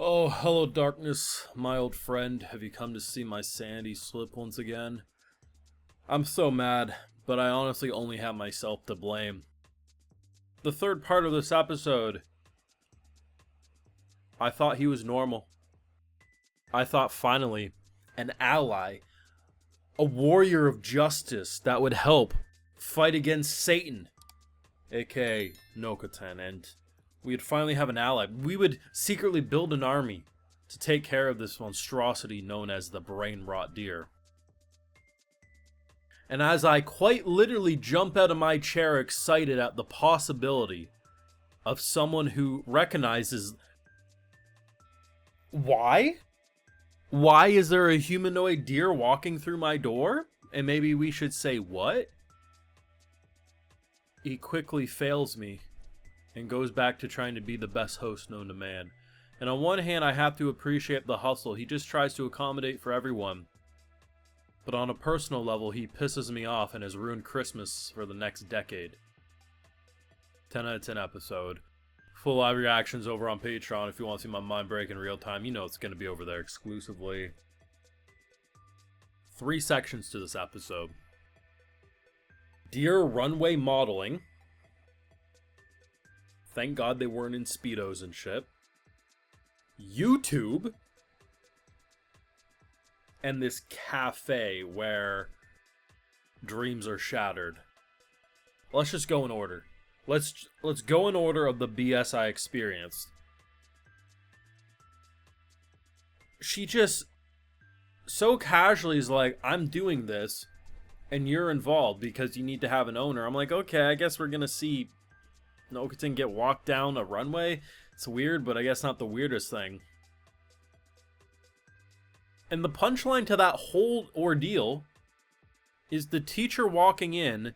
Oh, hello, darkness, my old friend. Have you come to see my sanity slip once again? I'm so mad, but I honestly only have myself to blame. The third part of this episode, I thought he was normal. I thought finally, an ally, a warrior of justice that would help fight against Satan, aka Nokotan, and we'd finally have an ally. We would secretly build an army to take care of this monstrosity known as the brain-rot deer. And as I quite literally jump out of my chair excited at the possibility of someone who recognizes... Why? Why is there a humanoid deer walking through my door? And maybe we should say what? He quickly fails me and goes back to trying to be the best host known to man. And on one hand, I have to appreciate the hustle. He just tries to accommodate for everyone. But on a personal level, he pisses me off and has ruined Christmas for the next decade. 10 out of 10 episode. Full live reactions over on Patreon if you want to see my mind break in real time. You know it's going to be over there exclusively. 3 sections to this episode. Deer runway modeling. Thank God they weren't in Speedos and shit. YouTube. And this cafe where dreams are shattered. Let's just go in order. Let's go in order of the BS I experienced. She just so casually is like, I'm doing this and you're involved because you need to have an owner. I'm like, okay, I guess we're gonna see Nokotan get walked down a runway. It's weird, but I guess not the weirdest thing. And the punchline to that whole ordeal is the teacher walking in,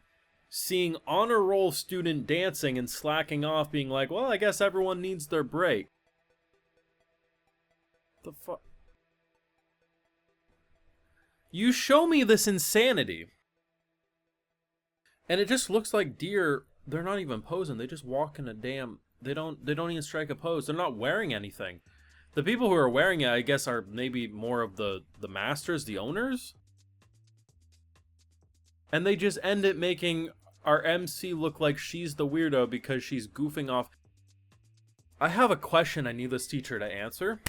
seeing honor roll student dancing and slacking off, being like, well, I guess everyone needs their break. The fuck? You show me this insanity. And it just looks like deer, they're not even posing, they just walk in a damn, they don't even strike a pose. They're not wearing anything. The people who are wearing it, I guess, are maybe more of the masters, the owners. And they just end it making our MC look like she's the weirdo because she's goofing off. I have a question I need this teacher to answer.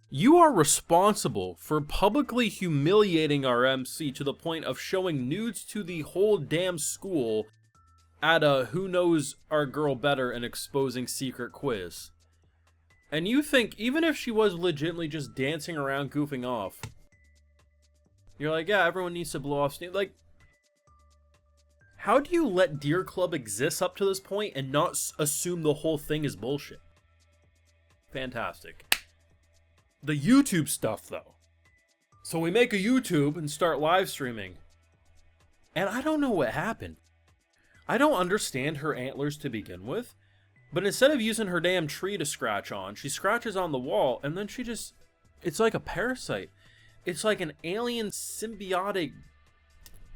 You are responsible for publicly humiliating our MC to the point of showing nudes to the whole damn school at a who knows our girl better and exposing secret quiz. And you think, even if she was legitimately just dancing around goofing off, you're like, yeah, everyone needs to blow off steam. Like, how do you let Deer Club exist up to this point and not assume the whole thing is bullshit? Fantastic. The YouTube stuff, though. So we make a YouTube and start live streaming. And I don't know what happened. I don't understand her antlers to begin with. But instead of using her damn tree to scratch on, she scratches on the wall, and then she just... It's like a parasite. It's like an alien symbiotic...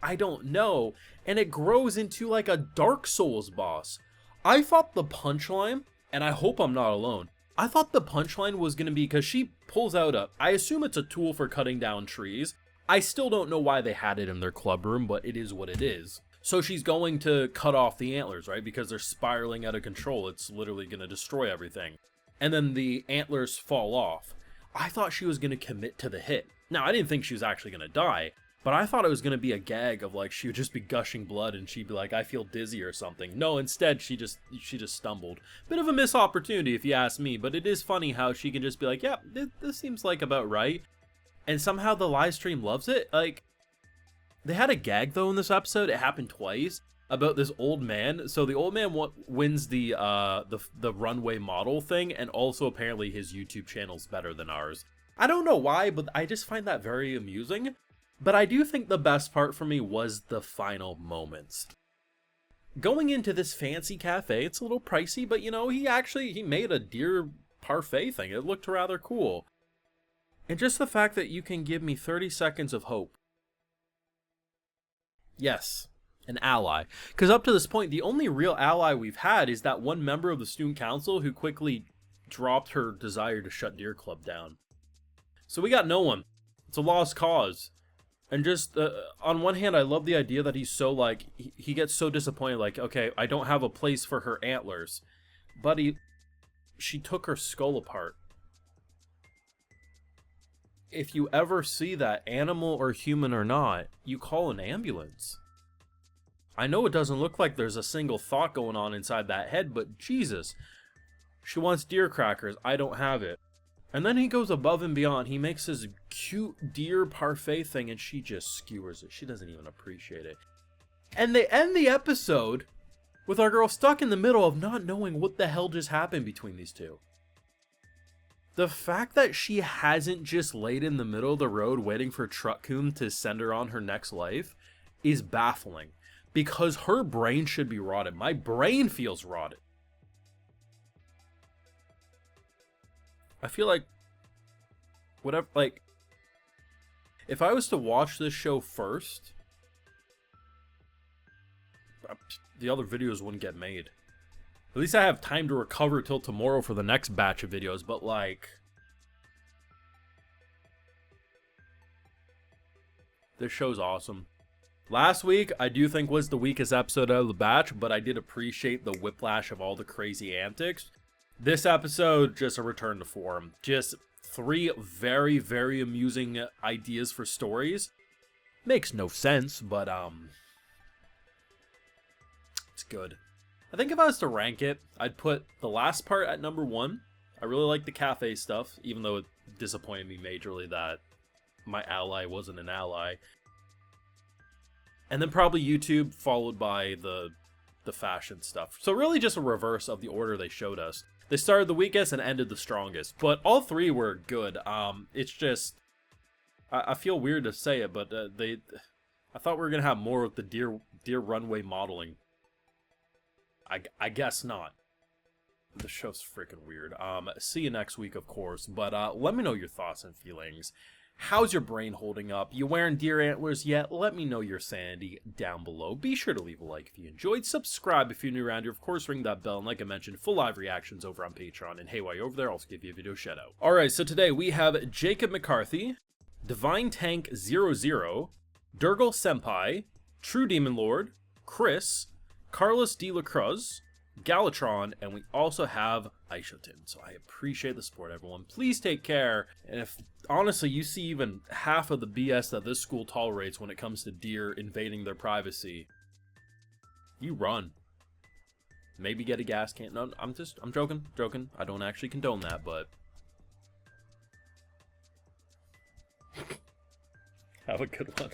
I don't know. And it grows into like a Dark Souls boss. I thought the punchline, and I hope I'm not alone, I thought the punchline was going to be because she pulls out a... I assume it's a tool for cutting down trees. I still don't know why they had it in their club room, but it is what it is. So she's going to cut off the antlers, right? Because they're spiraling out of control. It's literally going to destroy everything. And then the antlers fall off. I thought she was going to commit to the hit. Now, I didn't think she was actually going to die, but I thought it was going to be a gag of like she would just be gushing blood and she'd be like, I feel dizzy or something. No, instead she just stumbled. Bit of a missed opportunity if you ask me, but it is funny how she can just be like, yeah, this seems like about right. And somehow the live stream loves it. Like, they had a gag, though, in this episode. It happened twice about this old man. So the old man wins the runway model thing, and also apparently his YouTube channel's better than ours. I don't know why, but I just find that very amusing. But I do think the best part for me was the final moments. Going into this fancy cafe, it's a little pricey, but, you know, he made a deer parfait thing. It looked rather cool. And just the fact that you can give me 30 seconds of hope. Yes, an ally. Because up to this point, the only real ally we've had is that one member of the student council who quickly dropped her desire to shut Deer Club down. So we got no one. It's a lost cause. And just, on one hand, I love the idea that he's so, like, he gets so disappointed, like, okay, I don't have a place for her antlers. But she took her skull apart. If you ever see that, animal or human or not, you call an ambulance. I know it doesn't look like there's a single thought going on inside that head, but Jesus. She wants deer crackers. I don't have it. And then he goes above and beyond. He makes this cute deer parfait thing, and she just skewers it. She doesn't even appreciate it. And they end the episode with our girl stuck in the middle of not knowing what the hell just happened between these two. The fact that she hasn't just laid in the middle of the road waiting for Truckcoon to send her on her next life is baffling. Because her brain should be rotted. My brain feels rotted. I feel like, whatever, like, if I was to watch this show first, the other videos wouldn't get made. At least I have time to recover till tomorrow for the next batch of videos, but like, this show's awesome. Last week, I do think was the weakest episode out of the batch, but I did appreciate the whiplash of all the crazy antics. This episode, just a return to form. Just 3 very, very amusing ideas for stories. Makes no sense, but, it's good. I think if I was to rank it, I'd put the last part at number 1. I really like the cafe stuff, even though it disappointed me majorly that my ally wasn't an ally. And then probably YouTube, followed by the fashion stuff. So really just a reverse of the order they showed us. They started the weakest and ended the strongest, but all 3 were good. It's just, I feel weird to say it, but I thought we were gonna have more of the deer runway modeling. I guess not. The show's freaking weird. See you next week, of course, but let me know your thoughts and feelings. How's your brain holding up? You wearing deer antlers yet? Let me know your sanity down below. Be sure to leave a like if you enjoyed. Subscribe if you're new around here. Of course, ring that bell. And like I mentioned, full live reactions over on Patreon. And hey, while you're over there, I'll also give you a video shout out. Alright, so today we have Jacob McCarthy, Divine Tank 00, Durgle Senpai, True Demon Lord, Chris, Carlos De La Cruz, Galatron, and we also have Aishotin. So I appreciate the support, everyone. Please take care. And if honestly you see even half of the BS that this school tolerates when it comes to deer invading their privacy, you run. Maybe get a gas can. No, I'm joking. I don't actually condone that, but have a good one.